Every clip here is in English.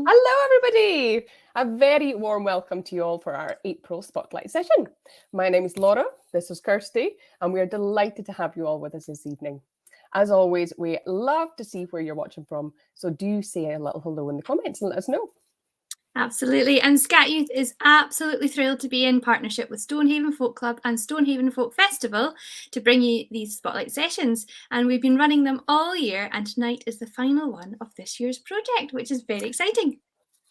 Hello, everybody. A very warm welcome to you all for our April Spotlight session. My name is Laura, this is Kirsty, and we are delighted to have you all with us this evening. As always, we love to see where you're watching from, so do say a little hello in the comments and let us know. Absolutely. And Scat Youth is absolutely thrilled to be in partnership with Stonehaven Folk Club and Stonehaven Folk Festival to bring you these spotlight sessions. And we've been running them all year, and tonight is the final one of this year's project, which is very exciting.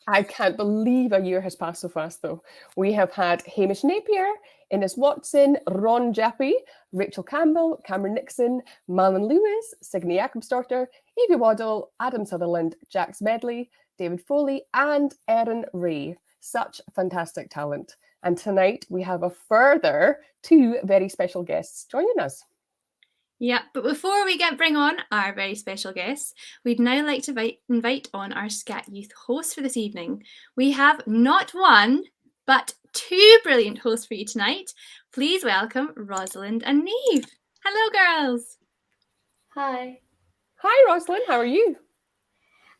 I can't believe a year has passed so fast, though. We have had Hamish Napier, Innes Watson, Ron Jappy, Rachel Campbell, Cameron Nixon, Malin Lewis, Signe Jacobsdottir, Evie Waddle, Adam Sutherland, Jax Medley, David Foley, and Erin Ray. Such fantastic talent. And tonight we have a further two very special guests joining us. Yeah, but before we bring on our very special guests, we'd now like to invite on our Scat Youth hosts for this evening. We have not one, but two brilliant hosts for you tonight. Please welcome Rosalind and Neve. Hello, girls. Hi. Hi, Rosalind. How are you?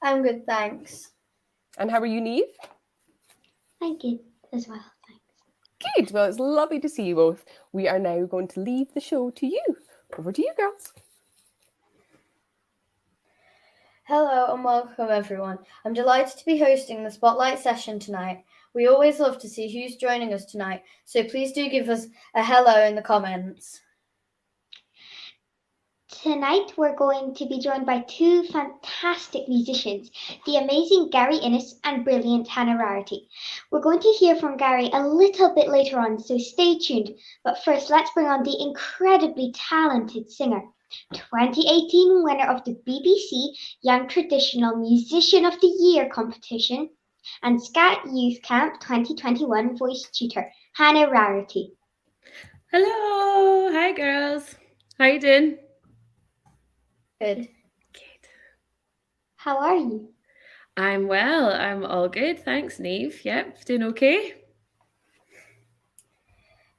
I'm good, thanks. And how are you, Neve? I'm good as well, thanks. Good. Well, it's lovely to see you both. We are now going to leave the show to you. Over to you, girls. Hello and welcome, everyone. I'm delighted to be hosting the Spotlight session tonight. We always love to see who's joining us tonight, so please do give us a hello in the comments. Tonight we're going to be joined by two fantastic musicians, the amazing Gary Innes and brilliant Hannah Rarity. We're going to hear from Gary a little bit later on, so stay tuned. But first, let's bring on the incredibly talented singer, 2018 winner of the BBC Young Traditional Musician of the Year competition and Scat Youth Camp 2021 voice tutor, Hannah Rarity. Hello, hi girls. How you doing? Good. How are you? I'm well. I'm all good. Thanks, Neve. Yep, doing okay.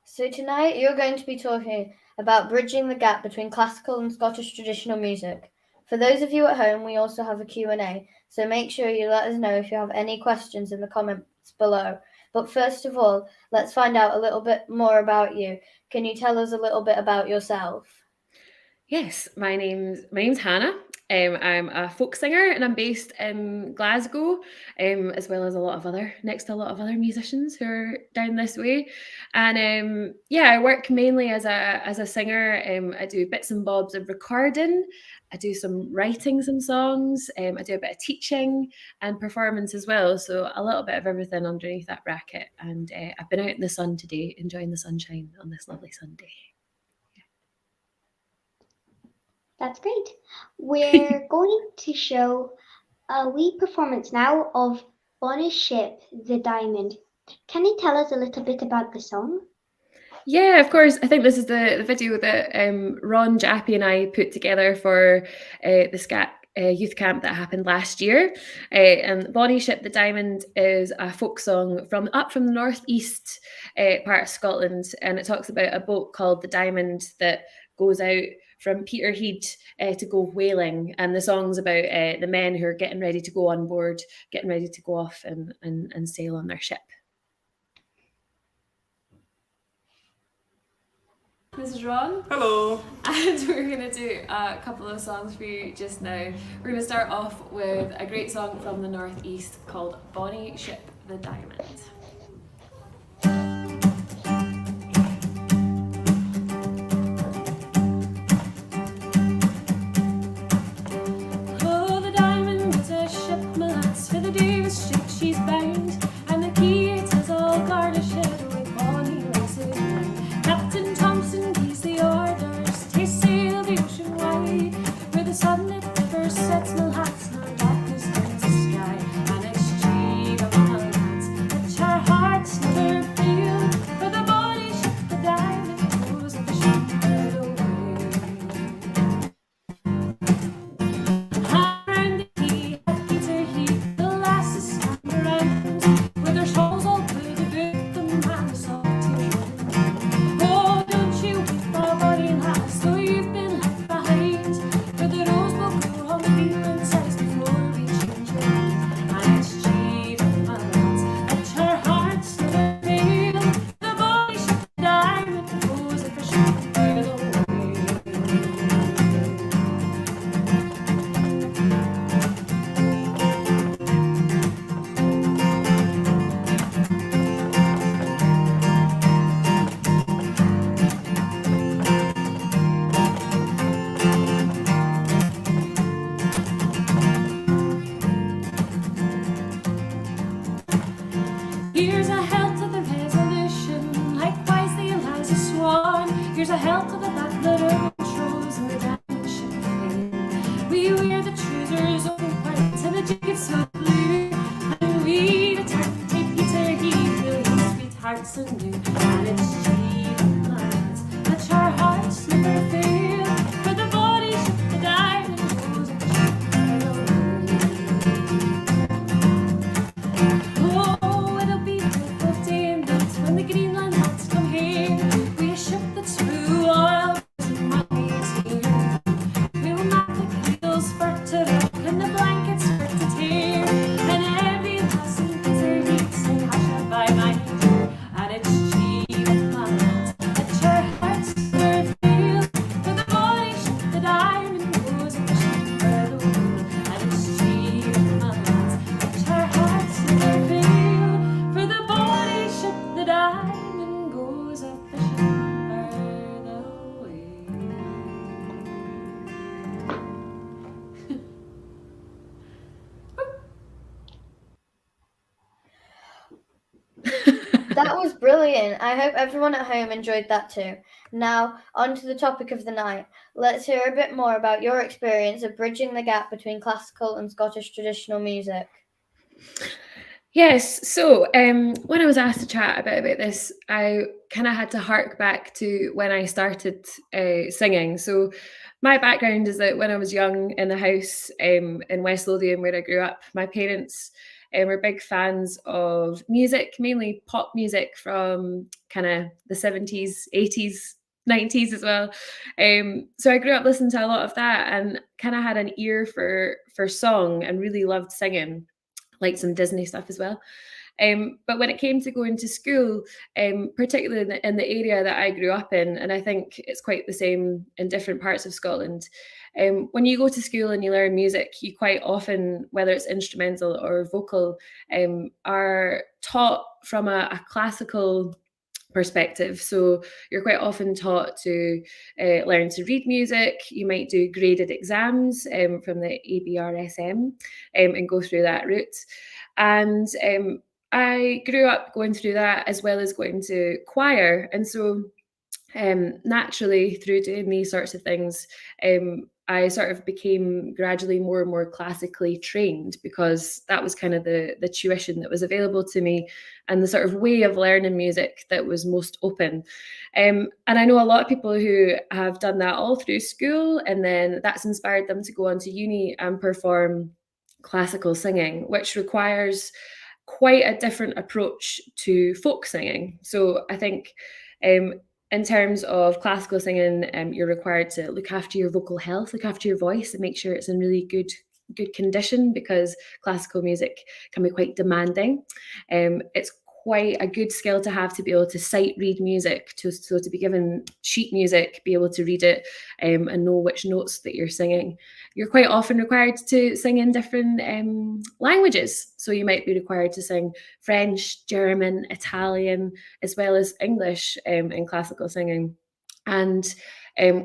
So tonight you're going to be talking about bridging the gap between classical and Scottish traditional music. For those of you at home, we also have a Q&A, so make sure you let us know if you have any questions in the comments below. But first of all, let's find out a little bit more about you. Can you tell us a little bit about yourself? Yes, my name's Hannah. I'm a folk singer and I'm based in Glasgow, as well as a lot of other musicians who are down this way. And I work mainly as a singer. I do bits and bobs of recording. I do some writing some songs. I do a bit of teaching and performance as well. So a little bit of everything underneath that bracket. And I've been out in the sun today, enjoying the sunshine on this lovely Sunday. That's great. We're going to show a wee performance now of Bonnie's Ship, The Diamond. Can you tell us a little bit about the song? Yeah, of course. I think this is the video that Ron Jappy and I put together for the Scat youth camp that happened last year. And Bonnie Ship the Diamond is a folk song from the northeast part of Scotland, and it talks about a boat called the Diamond that goes out from Peterhead to go whaling, and the song's about the men who are getting ready to go on board, getting ready to go off and sail on their ship. This is Ron. Hello. And we're going to do a couple of songs for you just now. We're going to start off with a great song from the northeast called Bonnie Ship the Diamond. Oh, the Diamond is a ship, my lass, for the Davis ship she's bound, and the key it says all garnish it with Bonnie races round. Captain Thompson gives the orders to sail the ocean wide, where the sun it never sets, my lass, nor darkness turns the sky, and it's cheap among our lads that Here's a health to the resolution, likewise the Eliza Swan. Here's a health to the butler controls and the dimension. We wear the trousers of white and the jackets so blue, and we attack take Peter, he fills sweethearts anew. And it's cheap and light, that our hearts never fail, for the body shook the diamond goes and oh, it'll be a beautiful day and night when the Greenland lads come here. We a ship that's full of money here. We'll knock the keels for to rock and the blankets for to tear, and every lass in Peter he'd sing hush by my door. And it's cheap and mild that your hearts never fail, for the body shook the diamond goes and fishing for the world. And it's cheap and mild that your hearts never fail, for the body shook the diamond goes a fishing for the whale. That was brilliant. I hope everyone at home enjoyed that too. Now, on to the topic of the night. Let's hear a bit more about your experience of bridging the gap between classical and Scottish traditional music. Yes, so when I was asked to chat a bit about this, I kind of had to hark back to when I started singing. So my background is that when I was young in the house in West Lothian where I grew up, my parents were big fans of music, mainly pop music from kind of the 70s, 80s, 90s as well. So I grew up listening to a lot of that and kind of had an ear for song and really loved singing, like some Disney stuff as well. But when it came to going to school, particularly in the area that I grew up in, and I think it's quite the same in different parts of Scotland, when you go to school and you learn music, you quite often, whether it's instrumental or vocal, are taught from a classical perspective. So you're quite often taught to learn to read music. You might do graded exams from the ABRSM and go through that route. And I grew up going through that as well as going to choir. And so naturally, through doing these sorts of things, I sort of became gradually more and more classically trained because that was kind of the tuition that was available to me and the sort of way of learning music that was most open. And I know a lot of people who have done that all through school, and then that's inspired them to go on to uni and perform classical singing, which requires quite a different approach to folk singing. So I think in terms of classical singing, you're required to look after your vocal health, look after your voice and make sure it's in really good condition because classical music can be quite demanding. It's quite a good skill to have to be able to sight read music, so to be given sheet music, be able to read it and know which notes that you're singing. You're quite often required to sing in different languages. So you might be required to sing French, German, Italian, as well as English in classical singing. And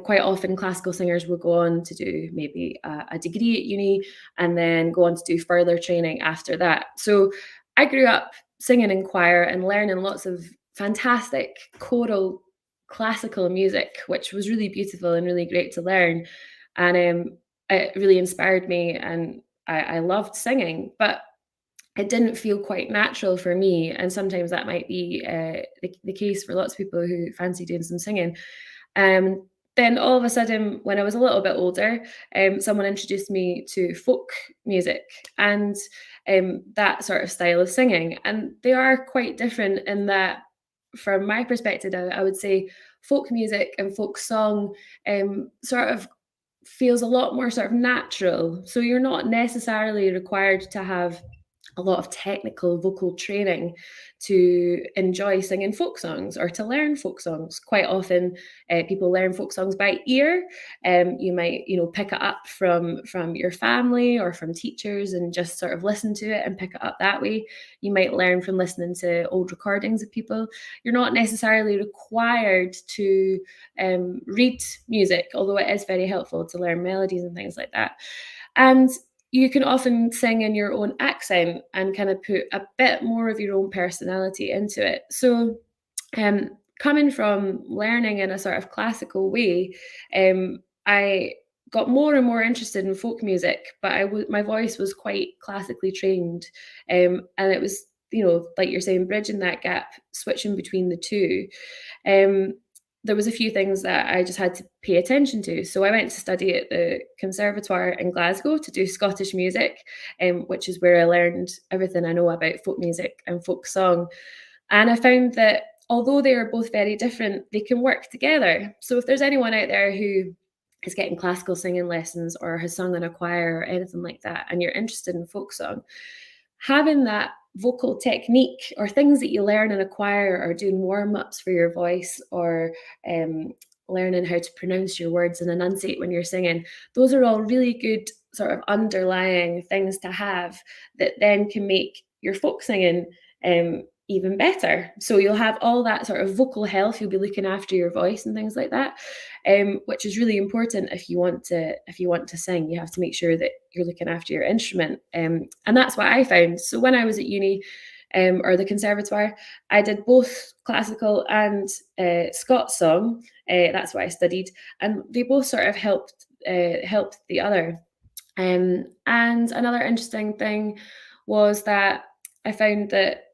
quite often classical singers will go on to do maybe a degree at uni and then go on to do further training after that. So I grew up singing in choir and learning lots of fantastic choral classical music, which was really beautiful and really great to learn. And it really inspired me and I loved singing, but it didn't feel quite natural for me. And sometimes that might be the case for lots of people who fancy doing some singing. Then all of a sudden, when I was a little bit older, someone introduced me to folk music and that sort of style of singing. And they are quite different in that, from my perspective, I would say folk music and folk song sort of feels a lot more sort of natural. So you're not necessarily required to have a lot of technical vocal training to enjoy singing folk songs or to learn folk songs. Quite often, people learn folk songs by ear. You might, pick it up from your family or from teachers and just sort of listen to it and pick it up that way. You might learn from listening to old recordings of people. You're not necessarily required to read music, although it is very helpful to learn melodies and things like that. And you can often sing in your own accent and kind of put a bit more of your own personality into it. So coming from learning in a sort of classical way, I got more and more interested in folk music, but my voice was quite classically trained. And it was, like you're saying, bridging that gap, switching between the two. There was a few things that I just had to pay attention to. So I went to study at the Conservatoire in Glasgow to do Scottish music, which is where I learned everything I know about folk music and folk song. And I found that although they are both very different, they can work together. So if there's anyone out there who is getting classical singing lessons or has sung in a choir or anything like that, and you're interested in folk song, having that vocal technique or things that you learn in a choir or doing warm-ups for your voice or learning how to pronounce your words and enunciate when you're singing, those are all really good sort of underlying things to have that then can make your folk singing even better. So you'll have all that sort of vocal health. You'll be looking after your voice and things like that, which is really important if you want to sing. You have to make sure that you're looking after your instrument, and that's what I found. So when I was at uni or the Conservatoire, I did both classical and Scots song. That's what I studied, and they both sort of helped the other. And another interesting thing was that I found that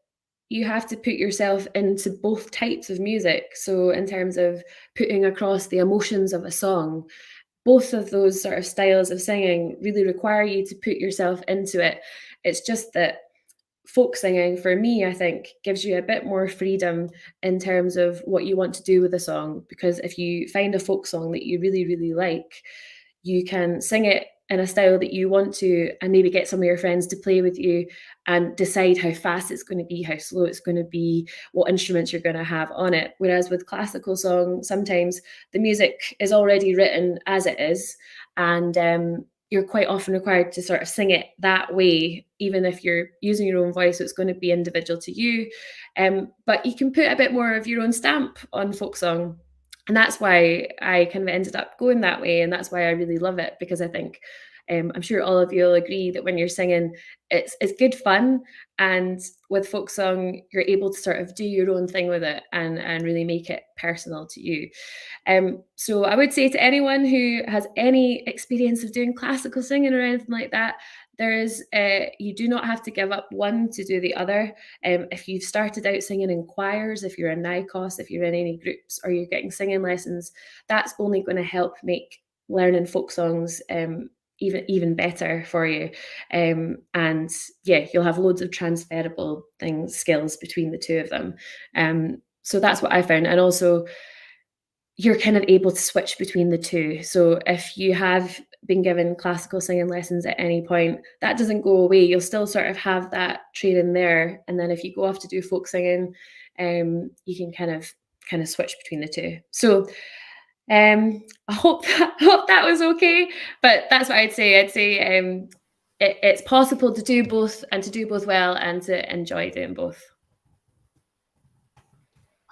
you have to put yourself into both types of music. So in terms of putting across the emotions of a song, both of those sort of styles of singing really require you to put yourself into it. It's just that folk singing, for me, I think, gives you a bit more freedom in terms of what you want to do with a song. Because if you find a folk song that you really, really like, you can sing it in a style that you want to and maybe get some of your friends to play with you and decide how fast it's going to be, how slow it's going to be, what instruments you're going to have on it. Whereas with classical song, sometimes the music is already written as it is, and you're quite often required to sort of sing it that way, even if you're using your own voice, so it's going to be individual to you. But you can put a bit more of your own stamp on folk song. And that's why I kind of ended up going that way. And that's why I really love it, because I think, I'm sure all of you will agree that when you're singing, it's good fun. And with folk song, you're able to sort of do your own thing with it and really make it personal to you. So I would say to anyone who has any experience of doing classical singing or anything like that, you do not have to give up one to do the other. If you've started out singing in choirs, if you're in NICOS, if you're in any groups or you're getting singing lessons, that's only going to help make learning folk songs even better for you. And yeah, you'll have loads of transferable skills between the two of them. So that's what I found. And also, you're kind of able to switch between the two. So if you have been given classical singing lessons at any point, that doesn't go away. You'll still sort of have that training there. And then if you go off to do folk singing, you can kind of switch between the two. So I hope that was okay. But that's what I'd say. I'd say it's possible to do both and to do both well and to enjoy doing both.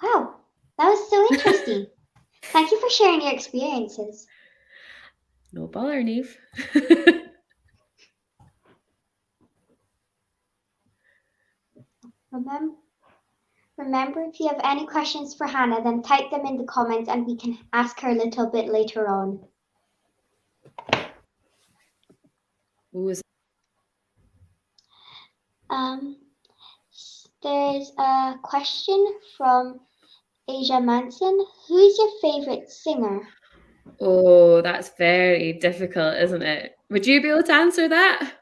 Wow, that was so interesting. Thank you for sharing your experiences. No bother, Neve. Remember, if you have any questions for Hannah, then type them in the comments and we can ask her a little bit later on. There's a question from Asia Manson. Who is your favorite singer? Oh, that's very difficult, isn't it? Would you be able to answer that?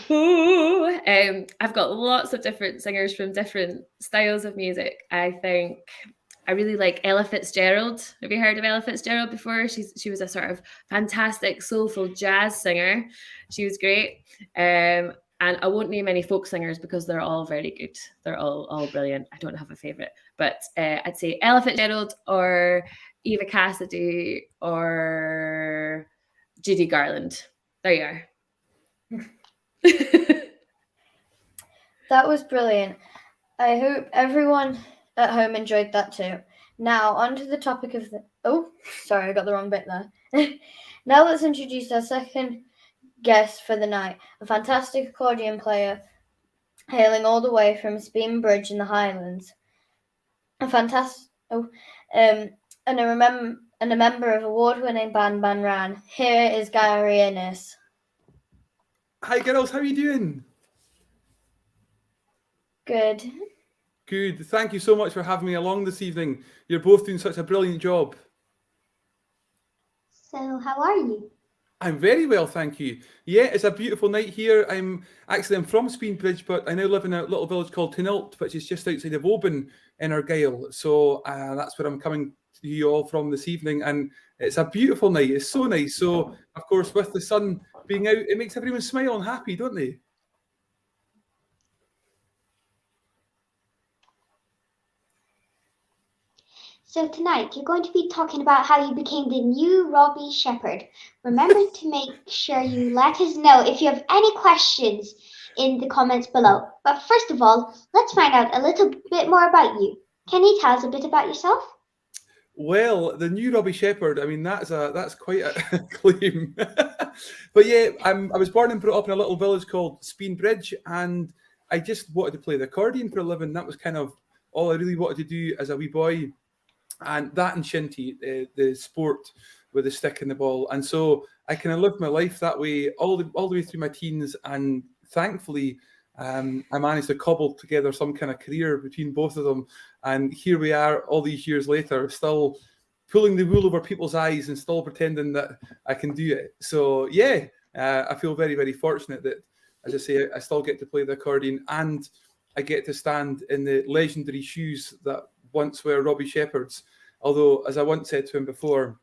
Oh, I've got lots of different singers from different styles of music. I think I really like Ella Fitzgerald. Have you heard of Ella Fitzgerald before? She was a sort of fantastic soulful jazz singer. She was great. And And I won't name any folk singers because they're all very good. They're all brilliant. I don't have a favourite. But I'd say Ella Fitzgerald or Eva Cassidy or Judy Garland. There you are. That was brilliant. I hope everyone at home enjoyed that too. Now, on to the topic of the... Oh, sorry, I got the wrong bit there. Now let's introduce our second guest for the night, a fantastic accordion player hailing all the way from Speen Bridge in the Highlands. And a member of award-winning band Ban Ran. Here is Gary Innes. Hi girls, how are you doing? Good. Good. Thank you so much for having me along this evening. You're both doing such a brilliant job. So, how are you? I'm very well, thank you. Yeah, it's a beautiful night here. I'm from Speen Bridge, but I now live in a little village called Tynalt, which is just outside of Oban in Argyll. So that's where I'm coming to you all from this evening. And it's a beautiful night. It's so nice. So, of course, with the sun being out, it makes everyone smile and happy, don't they? So tonight you're going to be talking about how you became the new Robbie Shepherd. Remember to make sure you let us know if you have any questions in the comments below. But first of all, let's find out a little bit more about you. Can you tell us a bit about yourself? Well, the new Robbie Shepherd, I mean, that's quite a claim. But yeah, I was born and brought up in a little village called Speen Bridge, and I just wanted to play the accordion for a living. That was kind of all I really wanted to do as a wee boy. And that and shinty, the sport with the stick and the ball. And so I kind of lived my life that way all the way through my teens. And thankfully, I managed to cobble together some kind of career between both of them. And here we are all these years later, still pulling the wool over people's eyes and still pretending that I can do it. So yeah, I feel very, very fortunate that, as I say, I still get to play the accordion and I get to stand in the legendary shoes that once were Robbie Shepherd's. Although, as I once said to him before,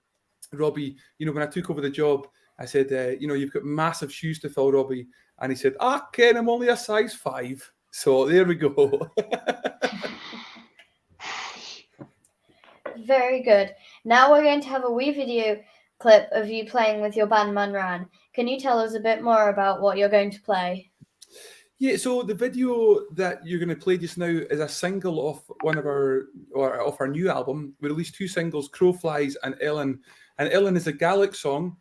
Robbie, when I took over the job, I said, you've got massive shoes to fill, Robbie. And he said, Ken, I'm only a size 5. So there we go. Very good. Now we're going to have a wee video clip of you playing with your band Man Ran. Can you tell us a bit more about what you're going to play? Yeah, so the video that you're going to play just now is a single off off our new album. We released 2 singles, Crow Flies and Ellen. And Ellen is a Gaelic song,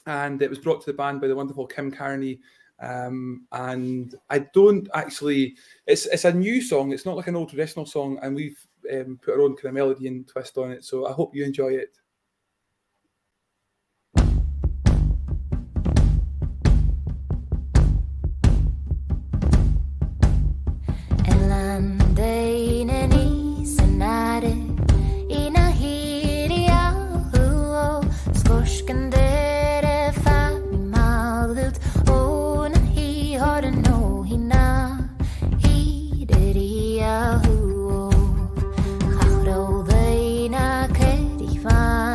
and it was brought to the band by the wonderful Kim Carney. And I don't actually, it's a new song. It's not like an old traditional song, and we've put our own kind of melody and twist on it. So I hope you enjoy it. Fine.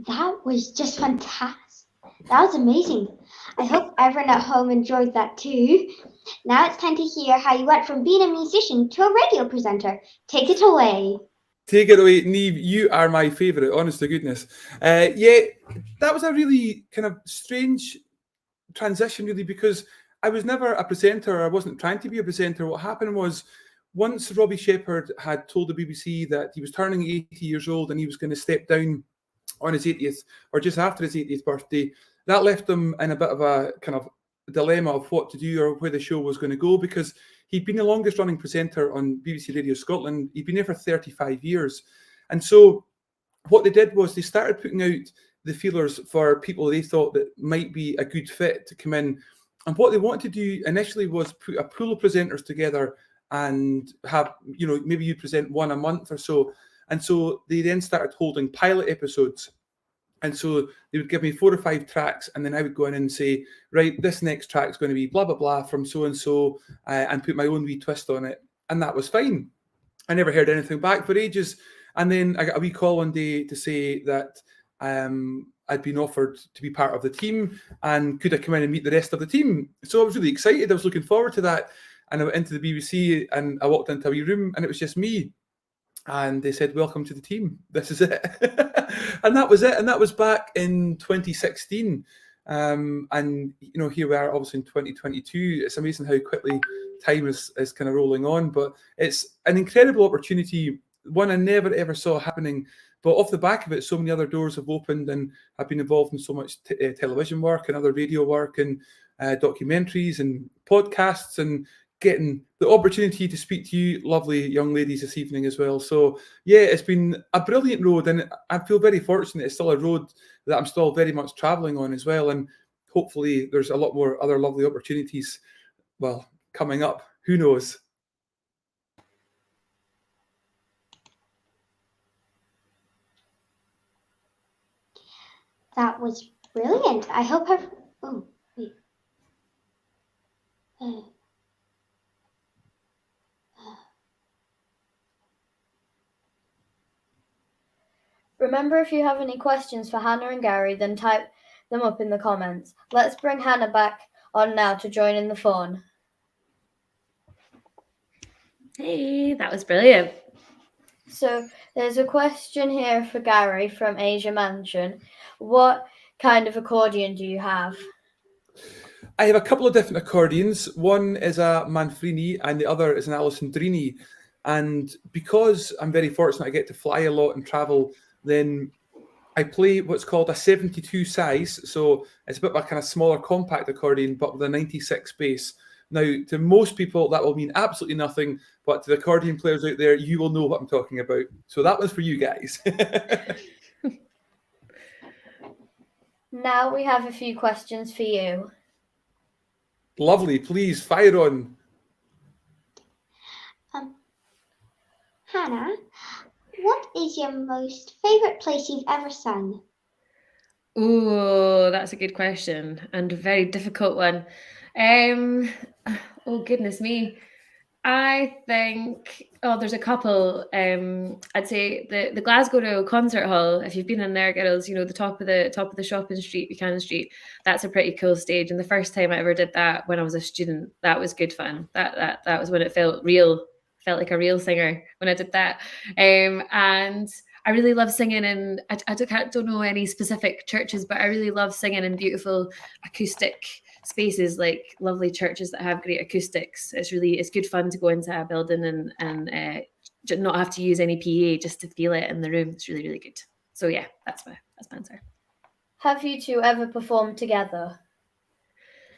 That was just fantastic. That was amazing. I hope everyone at home enjoyed that too. Now it's time to hear how you went from being a musician to a radio presenter. Take it away. Take it away, Neve. You are my favourite, honest to goodness. Yeah, that was a really kind of strange transition, really, because I was never a presenter. I wasn't trying to be a presenter. What happened was, once Robbie Shepherd had told the BBC that he was turning 80 years old and he was going to step down on his 80th or just after his 80th birthday, that left him in a bit of a kind of dilemma of what to do or where the show was going to go, because he'd been the longest running presenter on BBC Radio Scotland. He'd been there for 35 years. And so what they did was they started putting out the feelers for people they thought that might be a good fit to come in. And what they wanted to do initially was put a pool of presenters together and have, maybe you present one a month or so. And so they then started holding pilot episodes. And so they would give me 4 or 5 tracks, and then I would go in and say, right, this next track is going to be blah, blah, blah from so-and-so, and put my own wee twist on it. And that was fine. I never heard anything back for ages. And then I got a wee call one day to say that I'd been offered to be part of the team and could I come in and meet the rest of the team. So I was really excited. I was looking forward to that. And I went into the BBC and I walked into a wee room and it was just me. And they said, welcome to the team. This is it. And that was it. And that was back in 2016. And, here we are, obviously in 2022. It's amazing how quickly time is kind of rolling on. But it's an incredible opportunity, one I never, ever saw happening. But off the back of it, so many other doors have opened, and I've been involved in so much television work and other radio work and documentaries and podcasts, and getting the opportunity to speak to you lovely young ladies this evening as well. So yeah, it's been a brilliant road, and I feel very fortunate. It's still a road that I'm still very much traveling on as well, and hopefully there's a lot more other lovely opportunities, well, coming up. Who knows? That was brilliant. I hope oh, wait. Remember, if you have any questions for Hannah and Gary, then type them up in the comments. Let's bring Hannah back on now to join in the fun. Hey, that was brilliant. So there's a question here for Gary from Asia Mansion. What kind of accordion do you have? I have a couple of different accordions. One is a Manfrini and the other is an Alessandrini. And because I'm very fortunate, I get to fly a lot and travel, then I play what's called a 72 size. So it's a bit of a kind of smaller compact accordion, but with a 96 bass. Now, to most people, that will mean absolutely nothing, but to the accordion players out there, you will know what I'm talking about. So that was for you guys. Now we have a few questions for you. Lovely. Please, fire on. Hannah, what is your most favourite place you've ever sung? Oh, that's a good question and a very difficult one. Oh, goodness me. I think, there's a couple. I'd say the Glasgow Royal Concert Hall. If you've been in there, girls, the top of the shopping street, Buchanan Street. That's a pretty cool stage. And the first time I ever did that when I was a student, that was good fun. That was when it felt real. Felt like a real singer when I did that. And I really love singing in. I don't know any specific churches, but I really love singing in beautiful acoustic spaces, like lovely churches that have great acoustics. It's good fun to go into a building and not have to use any PA, just to feel it in the room. It's really, really good. So yeah, that's my answer. Have you two ever performed together?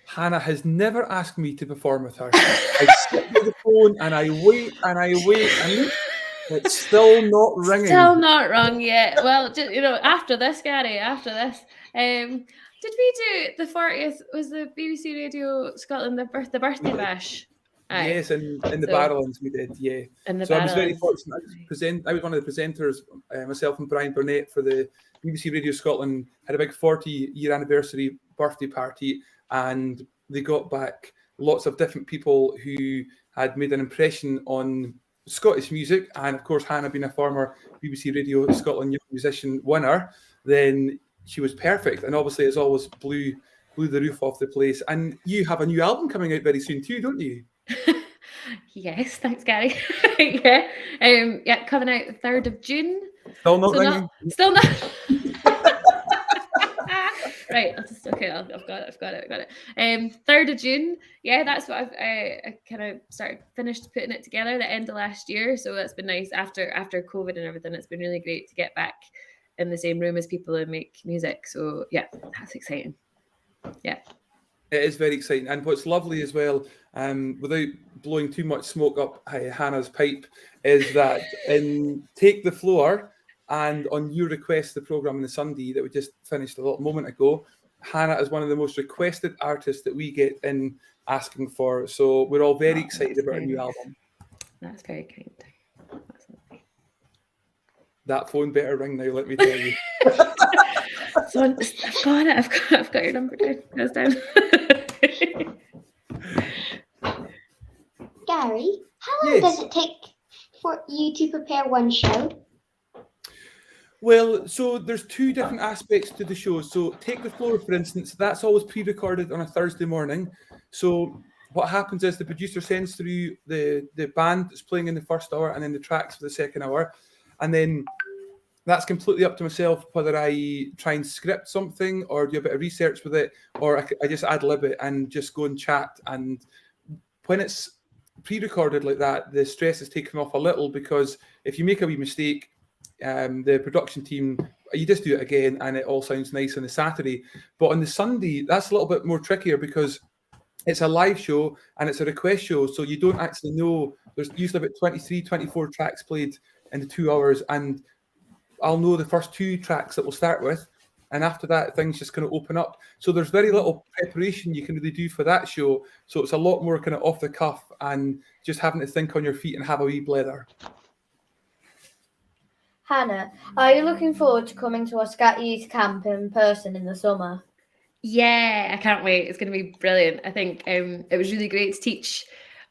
Hannah has never asked me to perform with her. I sit with the phone and I wait and look, it's still not ringing. Still not rung yet. Well, just, after this, Gary, did we do the 40th? Was the BBC Radio Scotland the birthday bash? Aye. Yes, in the Barrowlands we did, yeah. So I was very fortunate. I was one of the presenters, myself and Brian Burnett, for the BBC Radio Scotland, had a big 40-year anniversary birthday party, and they got back lots of different people who had made an impression on Scottish music, and of course Hannah being a former BBC Radio Scotland Young Musician winner, then she was perfect, and obviously as always blew the roof off the place. And you have a new album coming out very soon too, don't you? Yes, thanks, Gary. Yeah, coming out the 3rd of June. Still not ringing. Still not. Right, I've got it. 3rd of June. Yeah, that's what I kind of finished putting it together the end of last year. So that's been nice after COVID and everything. It's been really great to get back in the same room as people and make music. So yeah, that's exciting. Yeah. It is very exciting. And what's lovely as well, without blowing too much smoke up Hannah's pipe, is that in Take the Floor and on your request, the programme on the Sunday that we just finished a little moment ago, Hannah is one of the most requested artists that we get in asking for. So we're all very excited about a new album. That's very kind. That's lovely. That phone better ring now, let me tell you. So I've got it. I've got your number down. Goes down. Gary, how long does it take for you to prepare one show? Well, so there's two different aspects to the show. So Take the Floor, for instance, that's always pre-recorded on a Thursday morning. So what happens is the producer sends through the band that's playing in the first hour and then the tracks for the second hour. And then that's completely up to myself whether I try and script something or do a bit of research with it, or I just ad-lib it and just go and chat. And when it's pre-recorded like that, the stress is taken off a little, because if you make a wee mistake, the production team, you just do it again and it all sounds nice on the Saturday. But on the Sunday, that's a little bit more trickier because it's a live show and it's a request show. So you don't actually know. There's usually about 23, 24 tracks played in the 2 hours, and I'll know the first 2 tracks that we'll start with. And after that, things just kind of open up. So there's very little preparation you can really do for that show. So it's a lot more kind of off the cuff and just having to think on your feet and have a wee blether. Hannah, are you looking forward to coming to our Scat Youth camp in person in the summer? Yeah, I can't wait. It's going to be brilliant. I think it was really great to teach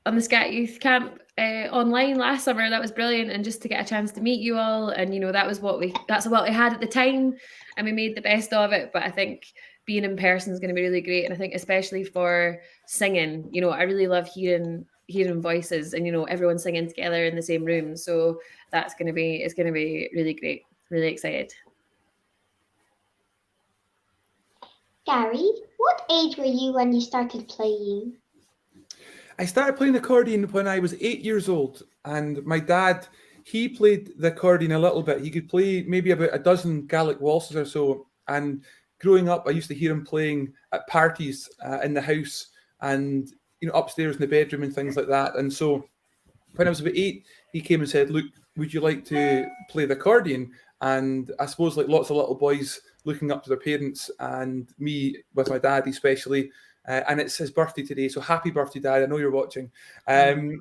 on the Scat Youth camp online last summer. That was brilliant, and just to get a chance to meet you all, and that's what we had at the time, and we made the best of it. But I think being in person is going to be really great, and I think especially for singing, I really love hearing voices and everyone singing together in the same room. So it's going to be really great. Really excited. Gary, what age were you when you started playing? I started playing the accordion when I was 8 years old, and my dad, he played the accordion a little bit. He could play maybe about a dozen Gaelic waltzes or so. And growing up, I used to hear him playing at parties in the house and upstairs in the bedroom and things like that. And so when I was about 8, he came and said, "Look, would you like to play the accordion?" And I suppose like lots of little boys looking up to their parents, and me with my dad especially. And it's his birthday today, so happy birthday, Dad! I know you're watching. And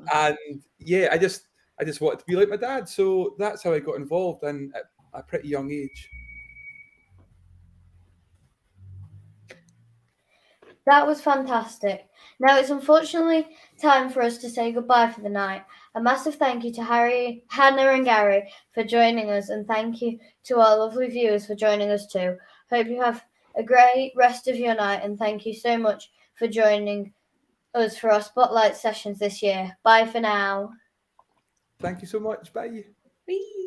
yeah, I just wanted to be like my dad, so that's how I got involved, and at a pretty young age. That was fantastic. Now it's unfortunately time for us to say goodbye for the night. A massive thank you to Hannah and Gary for joining us, and thank you to our lovely viewers for joining us too. Hope you have a great rest of your night, and thank you so much for joining us for our Spotlight sessions this year. Bye for now. Thank you so much. Bye. Bye.